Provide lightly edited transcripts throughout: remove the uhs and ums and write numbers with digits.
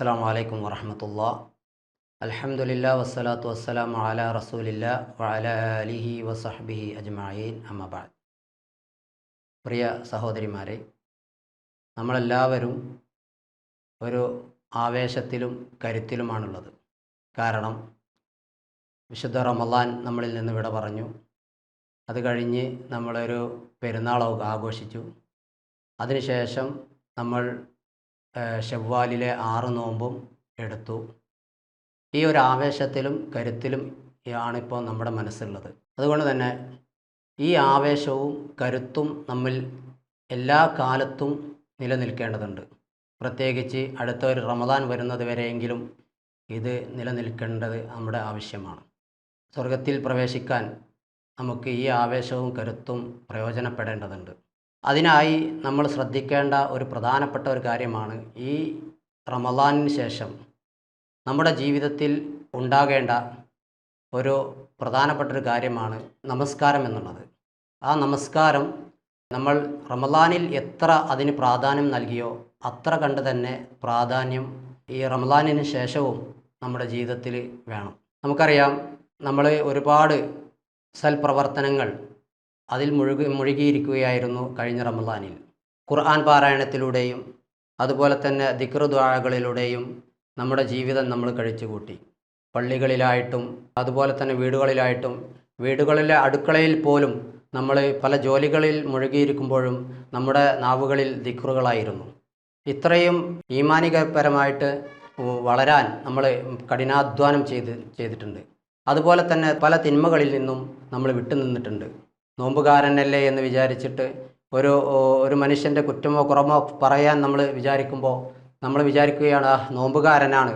അസ്സലാമു അലൈക്കും വറഹ്മത്തുള്ളാഹി. അൽഹംദുലില്ലാ വസ്സലാത്തു വസ്സലാമു അലാ റസൂലില്ലാ വഅലാ ആലിഹി വസഹ്ബിഹി അജ്മഈൻ. അമ്മാ ബഅദ്. പ്രിയ സഹോദരിമാരെ, നമ്മളെല്ലാവരും ഒരു ആവേശത്തിലും കരുത്തിലുമാണുള്ളത്. കാരണം വിശുദ്ധ റമളാൻ നമ്മളിൽ നിന്ന് വിട പറഞ്ഞു. അത് കഴിഞ്ഞ് നമ്മളൊരു പെരുന്നാളൊക്കെ ആഘോഷിച്ചു. അതിനുശേഷം നമ്മൾ ശവ്വാലിലെ 6 നോമ്പും എടുത്തു. ഈ ഒരു ആവേശത്തിലും കരുത്തിലും ആണിപ്പോൾ നമ്മുടെ മനസ്സുള്ളത്. അതുകൊണ്ട് തന്നെ ഈ ആവേശവും കരുത്തും നമ്മിൽ എല്ലാ കാലത്തും നിലനിൽക്കേണ്ടതുണ്ട്. പ്രത്യേകിച്ച് അടുത്ത ഒരു റമദാൻ വരുന്നത് വരെയെങ്കിലും ഇത് നിലനിൽക്കേണ്ടത് നമ്മുടെ ആവശ്യമാണ്. സ്വർഗത്തിൽ പ്രവേശിക്കാൻ നമുക്ക് ഈ ആവേശവും കരുത്തും പ്രയോജനപ്പെടേണ്ടതുണ്ട്. അതിനായി നമ്മൾ ശ്രദ്ധിക്കേണ്ട ഒരു പ്രധാനപ്പെട്ട ഒരു കാര്യമാണ് ഈ റമളാനിന് ശേഷം നമ്മുടെ ജീവിതത്തിൽ ഉണ്ടാകേണ്ട ഒരു പ്രധാനപ്പെട്ട ഒരു കാര്യമാണ് നമസ്കാരം എന്നുള്ളത്. ആ നമസ്കാരം നമ്മൾ റമളാനിൽ എത്ര അതിന് പ്രാധാന്യം നൽകിയോ അത്ര കണ്ട് തന്നെ പ്രാധാന്യം ഈ റമളാനിന് ശേഷവും നമ്മുടെ ജീവിതത്തിൽ വേണം. നമുക്കറിയാം, നമ്മൾ ഒരുപാട് സൽപ്രവർത്തനങ്ങൾ അതിൽ മുഴുകിയിരിക്കുകയായിരുന്നു കഴിഞ്ഞ റമളാനിൽ. ഖുർആൻ പാരായണത്തിലൂടെയും അതുപോലെ തന്നെ ദിക്ർ ദുആകളിലൂടെയും നമ്മുടെ ജീവിതം നമ്മൾ കഴിച്ചുകൂട്ടി. പള്ളികളിലായിട്ടും അതുപോലെ തന്നെ വീടുകളിലായിട്ടും, വീടുകളിലെ അടുക്കളയിൽ പോലും നമ്മൾ പല ജോലികളിൽ മുഴുകിയിരിക്കുമ്പോഴും നമ്മുടെ നാവുകളിൽ ദിക്റുകളായിരുന്നു. ഇത്രയും ഈമാനികപരമായിട്ട് വളരാൻ നമ്മൾ കഠിനാധ്വാനം ചെയ്തിട്ടുണ്ട്. അതുപോലെ തന്നെ പല തിന്മകളിൽ നിന്നും നമ്മൾ വിട്ടുനിന്നിട്ടുണ്ട്. നോമ്പുകാരനല്ലേ എന്ന് വിചാരിച്ചിട്ട് ഒരു മനുഷ്യൻ്റെ കുറ്റമോ കുറമോ പറയാൻ നമ്മൾ വിചാരിക്കുമ്പോൾ നമ്മൾ വിചാരിക്കുകയാണ്, നോമ്പുകാരനാണ്,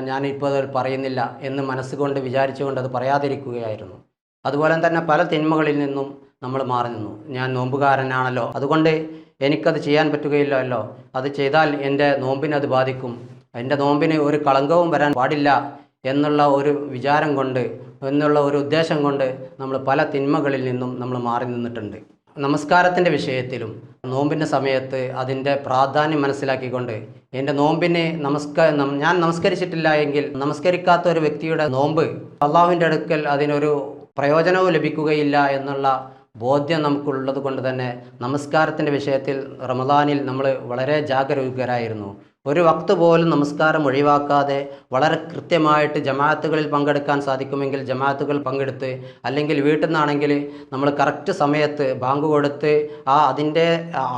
ഞാനിപ്പോൾ അത് പറയുന്നില്ല എന്ന് മനസ്സുകൊണ്ട് വിചാരിച്ചുകൊണ്ട് അത് പറയാതിരിക്കുകയായിരുന്നു. അതുപോലെ തന്നെ പല തിന്മകളിൽ നിന്നും നമ്മൾ മാറി നിന്നു. ഞാൻ നോമ്പുകാരനാണല്ലോ, അതുകൊണ്ട് എനിക്കത് ചെയ്യാൻ പറ്റുകയില്ലല്ലോ, അത് ചെയ്താൽ എൻ്റെ നോമ്പിനത് ബാധിക്കും, എൻ്റെ നോമ്പിന് ഒരു കളങ്കവും വരാൻ പാടില്ല എന്നുള്ള ഒരു വിചാരം കൊണ്ട്, എന്നുള്ള ഒരു ഉദ്ദേശം കൊണ്ട് നമ്മൾ പല തിന്മകളിൽ നിന്നും നമ്മൾ മാറി നിന്നിട്ടുണ്ട്. നമസ്കാരത്തിൻ്റെ വിഷയത്തിലും നോമ്പിൻ്റെ സമയത്ത് അതിൻ്റെ പ്രാധാന്യം മനസ്സിലാക്കിക്കൊണ്ട് എൻ്റെ നോമ്പിന് ഞാൻ നമസ്കരിച്ചിട്ടില്ല എങ്കിൽ നമസ്കരിക്കാത്ത ഒരു വ്യക്തിയുടെ നോമ്പ് അള്ളാഹുവിൻ്റെ അടുക്കൽ അതിനൊരു പ്രയോജനവും ലഭിക്കുകയില്ല എന്നുള്ള ബോധ്യം നമുക്കുള്ളത് കൊണ്ട് തന്നെ നമസ്കാരത്തിൻ്റെ വിഷയത്തിൽ റമളാനിൽ നമ്മൾ വളരെ ജാഗരൂകരായിരുന്നു. ഒരു വക്ത് പോലും നമസ്കാരം ഒഴിവാക്കാതെ വളരെ കൃത്യമായിട്ട് ജമാഅത്തുകളിൽ പങ്കെടുക്കാൻ സാധിക്കുമെങ്കിൽ ജമാഅത്തുകൾ പങ്കെടുത്ത്, അല്ലെങ്കിൽ വീട്ടിൽ നിന്നാണെങ്കിൽ നമ്മൾ കറക്റ്റ് സമയത്ത് ബാങ്ക് കൊടുത്ത് അതിൻ്റെ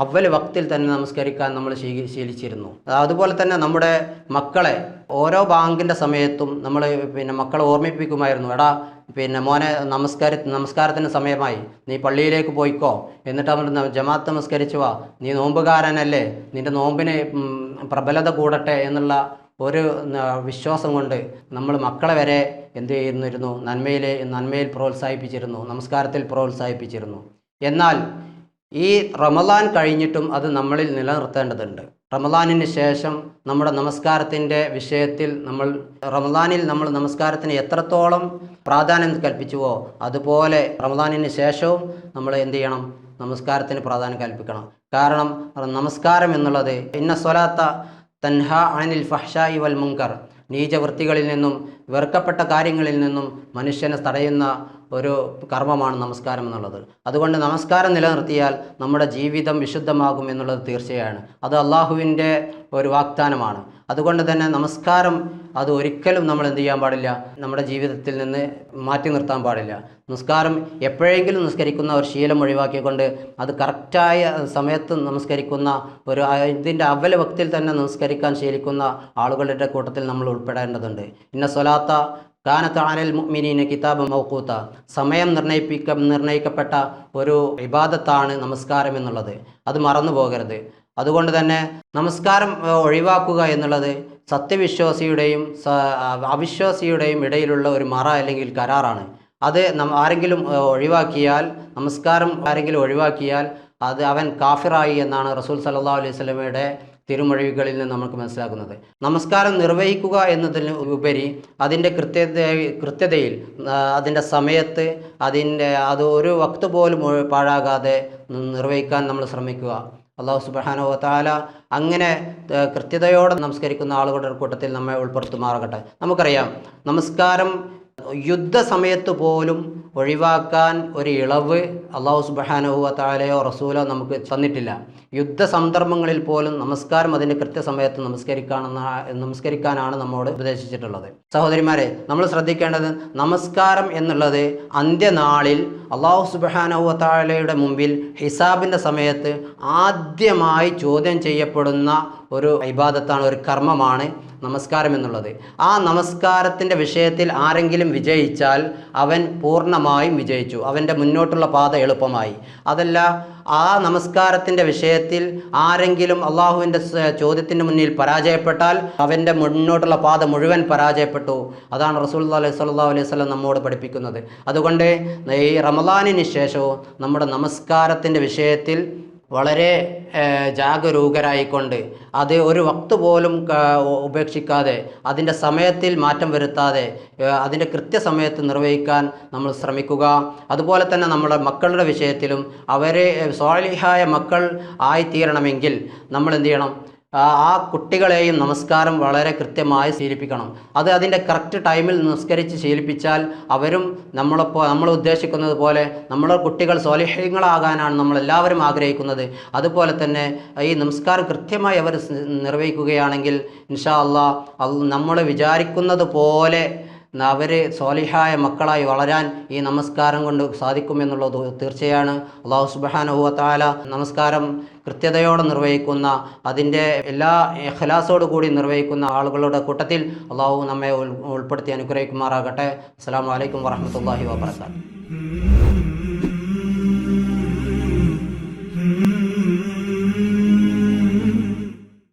അവ്വൽ വക്തിൽ തന്നെ നമസ്കരിക്കാൻ നമ്മൾ ശീലിച്ചിരുന്നു. അതുപോലെ തന്നെ നമ്മുടെ മക്കളെ ഓരോ ബാങ്കിൻ്റെ സമയത്തും നമ്മൾ മക്കളെ ഓർമ്മിപ്പിക്കുമായിരുന്നു, എടാ മോനെ നമസ്കാരത്തിന് സമയമായി, നീ പള്ളിയിലേക്ക് പോയിക്കോ, എന്നിട്ട് അവർ ജമാഅത്ത് നമസ്കരിച്ചു വാ, നീ നോമ്പുകാരനല്ലേ, നിൻ്റെ നോമ്പിന് പ്രബലത കൂടട്ടെ എന്നുള്ള ഒരു വിശ്വാസം കൊണ്ട് നമ്മൾ മക്കളെ വരെ എന്ത് ചെയ്യുന്നിരുന്നു, നന്മയിൽ പ്രോത്സാഹിപ്പിച്ചിരുന്നു, നമസ്കാരത്തിൽ പ്രോത്സാഹിപ്പിച്ചിരുന്നു. എന്നാൽ ഈ റമളാൻ കഴിഞ്ഞിട്ടും അത് നമ്മളിൽ നിലനിർത്തേണ്ടതുണ്ട്. റമളാനിന് ശേഷം നമ്മുടെ നമസ്കാരത്തിൻ്റെ വിഷയത്തിൽ റമളാനിൽ നമ്മൾ നമസ്കാരത്തിന് എത്രത്തോളം പ്രാധാന്യം കൽപ്പിച്ചുവോ അതുപോലെ റമളാനിന് ശേഷവും നമ്മൾ എന്ത് ചെയ്യണം, നമസ്കാരത്തിന് പ്രാധാന്യം കൽപ്പിക്കണം. കാരണം നമസ്കാരം എന്നുള്ളത് ഇന്ന സ്വലാത്ത തൻഹ അനിൽ ഫഹ്ശായി വൽ മുങ്കർ, നീചവൃത്തികളിൽ നിന്നും വെറുക്കപ്പെട്ട കാര്യങ്ങളിൽ നിന്നും മനുഷ്യനെ തടയുന്ന ഒരു കർമ്മമാണ് നമസ്കാരം എന്നുള്ളത്. അതുകൊണ്ട് നമസ്കാരം നിലനിർത്തിയാൽ നമ്മുടെ ജീവിതം വിശുദ്ധമാകും എന്നുള്ളത് തീർച്ചയാണ്. അത് അള്ളാഹുവിൻ്റെ ഒരു വാഗ്ദാനമാണ്. അതുകൊണ്ട് തന്നെ നമസ്കാരം അത് ഒരിക്കലും നമ്മൾ എന്ത് ചെയ്യാൻ പാടില്ല, നമ്മുടെ ജീവിതത്തിൽ നിന്ന് മാറ്റി നിർത്താൻ പാടില്ല. നമസ്കാരം എപ്പോഴെങ്കിലും നിസ്കരിക്കുന്ന ഒരു ശീലം ഒഴിവാക്കിക്കൊണ്ട് അത് കറക്റ്റായ സമയത്ത് നമസ്കരിക്കുന്ന ഇതിൻ്റെ അവ്വൽ വക്തിൽ തന്നെ നമസ്കരിക്കാൻ ശീലിക്കുന്ന ആളുകളുടെ കൂട്ടത്തിൽ നമ്മൾ ഉൾപ്പെടേണ്ടതുണ്ട്. ഇന്ന സ്വലാത്ത കാനത്ത് അലൽ മുഅ്മിനീന കിതാബ മൗഖൂത, സമയം നിർണയിക്കപ്പെട്ട ഒരു ഇബാദത്താണ് നമസ്കാരം എന്നുള്ളത്, അത് മറന്നു പോകരുത്. അതുകൊണ്ട് തന്നെ നമസ്കാരം ഒഴിവാക്കുക എന്നുള്ളത് സത്യവിശ്വാസിയുടെയും അവിശ്വാസിയുടെയും ഇടയിലുള്ള ഒരു മറ അല്ലെങ്കിൽ കരാറാണ്. അത് ആരെങ്കിലും ഒഴിവാക്കിയാൽ, നമസ്കാരം ആരെങ്കിലും ഒഴിവാക്കിയാൽ അത് അവൻ കാഫിറായി എന്നാണ് റസൂൽ സല്ലല്ലാഹു അലൈഹി വസല്ലമയുടെ തിരുമൊഴികളിൽ നിന്ന് നമുക്ക് മനസ്സിലാക്കുന്നത്. നമസ്കാരം നിർവഹിക്കുക എന്നതിന് ഉപരി അതിൻ്റെ കൃത്യതയിൽ, അതിൻ്റെ സമയത്ത്, അത് ഒരു വക്ത് പോലും പാഴാകാതെ നിർവഹിക്കാൻ നമ്മൾ ശ്രമിക്കുക. അള്ളാഹു സുബ്ഹാനഹു വ തആല അങ്ങനെ കൃത്യതയോടെ നമസ്കരിക്കുന്ന ആളുകളുടെ കൂട്ടത്തിൽ നമ്മെ ഉൾപ്പെടുത്തുമാറാകട്ടെ. നമുക്കറിയാം, നമസ്കാരം യുദ്ധസമയത്ത് പോലും ഒഴിവാക്കാൻ ഒരു ഇളവ് അള്ളാഹു സുബ്ഹാനഹു വ തആലയോ റസൂലോ നമുക്ക് തന്നിട്ടില്ല. യുദ്ധ സന്ദർഭങ്ങളിൽ പോലും നമസ്കാരം അതിൻ്റെ കൃത്യസമയത്ത് നമസ്കരിക്കാനാണ് നമ്മോട് ഉപദേശിച്ചിട്ടുള്ളത്. സഹോദരിമാരെ, നമ്മൾ ശ്രദ്ധിക്കേണ്ടത്, നമസ്കാരം എന്നുള്ളത് അന്ത്യനാളിൽ അള്ളാഹു സുബ്ഹാനഹു വ തആലയുടെ മുമ്പിൽ ഹിസാബിൻ്റെ സമയത്ത് ആദ്യമായി ചോദ്യം ചെയ്യപ്പെടുന്ന ഒരു ഇബാദത്താണ്, ഒരു കർമ്മമാണ് നമസ്കാരം എന്നുള്ളത്. ആ നമസ്കാരത്തിൻ്റെ വിഷയത്തിൽ ആരെങ്കിലും വിജയിച്ചാൽ അവൻ പൂർണ്ണമായും വിജയിച്ചു, അവൻ്റെ മുന്നോട്ടുള്ള പാത എളുപ്പമായി. അതല്ല, ആ നമസ്കാരത്തിൻ്റെ വിഷയത്തിൽ ആരെങ്കിലും അള്ളാഹുവിൻ്റെ ചോദ്യത്തിന് മുന്നിൽ പരാജയപ്പെട്ടാൽ അവൻ്റെ മുന്നോട്ടുള്ള പാത മുഴുവൻ പരാജയപ്പെട്ടു. അതാണ് റസൂലുള്ളാഹി സ്വല്ലല്ലാഹു അലൈഹി വസല്ലം നമ്മോട് പഠിപ്പിക്കുന്നത്. അതുകൊണ്ട് ഈ റമളാനിന് ശേഷവും നമ്മുടെ നമസ്കാരത്തിൻ്റെ വിഷയത്തിൽ വളരെ ജാഗരൂകരായിക്കൊണ്ട് അത് ഒരു വക്ത് പോലും ഉപേക്ഷിക്കാതെ, അതിൻ്റെ സമയത്തിൽ മാറ്റം വരുത്താതെ അതിൻ്റെ കൃത്യസമയത്ത് നിർവഹിക്കാൻ നമ്മൾ ശ്രമിക്കുക. അതുപോലെ തന്നെ നമ്മുടെ മക്കളുടെ വിഷയത്തിലും അവരെ സ്വാലിഹായ മക്കൾ ആയിത്തീരണമെങ്കിൽ നമ്മൾ എന്ത് ചെയ്യണം? ആ കുട്ടികളെയും നമസ്കാരം വളരെ കൃത്യമായി ശീലിപ്പിക്കണം. അത് അതിൻ്റെ കറക്റ്റ് ടൈമിൽ നമസ്കരിച്ച് ശീലിപ്പിച്ചാൽ അവരും നമ്മൾ ഉദ്ദേശിക്കുന്നത് പോലെ നമ്മളെ കുട്ടികൾ സ്വാലിഹീങ്ങളാകാനാണ് നമ്മളെല്ലാവരും ആഗ്രഹിക്കുന്നത്. അതുപോലെ തന്നെ ഈ നമസ്കാരം കൃത്യമായി അവർ നിർവഹിക്കുകയാണെങ്കിൽ ഇൻഷാ അല്ലാഹ് നമ്മൾ വിചാരിക്കുന്നത് പോലെ അവർ സ്വാലിഹായ മക്കളായി വളരാൻ ഈ നമസ്കാരം കൊണ്ട് സാധിക്കുമെന്നുള്ളത് തീർച്ചയാണ്. അല്ലാഹു സുബ്ഹാനഹു വ തആല നമസ്കാരം കൃത്യതയോടെ നിർവഹിക്കുന്ന, അതിൻ്റെ എല്ലാ ഇഖ്ലാസോടു കൂടി നിർവഹിക്കുന്ന ആളുകളുടെ കൂട്ടത്തിൽ അല്ലാഹു നമ്മെ ഉൾപ്പെടുത്തി അനുഗ്രഹിക്കുമാറാകട്ടെ. അസ്സലാമു അലൈക്കും വറഹ്മത്തുള്ളാഹി വബറകാതുഹു.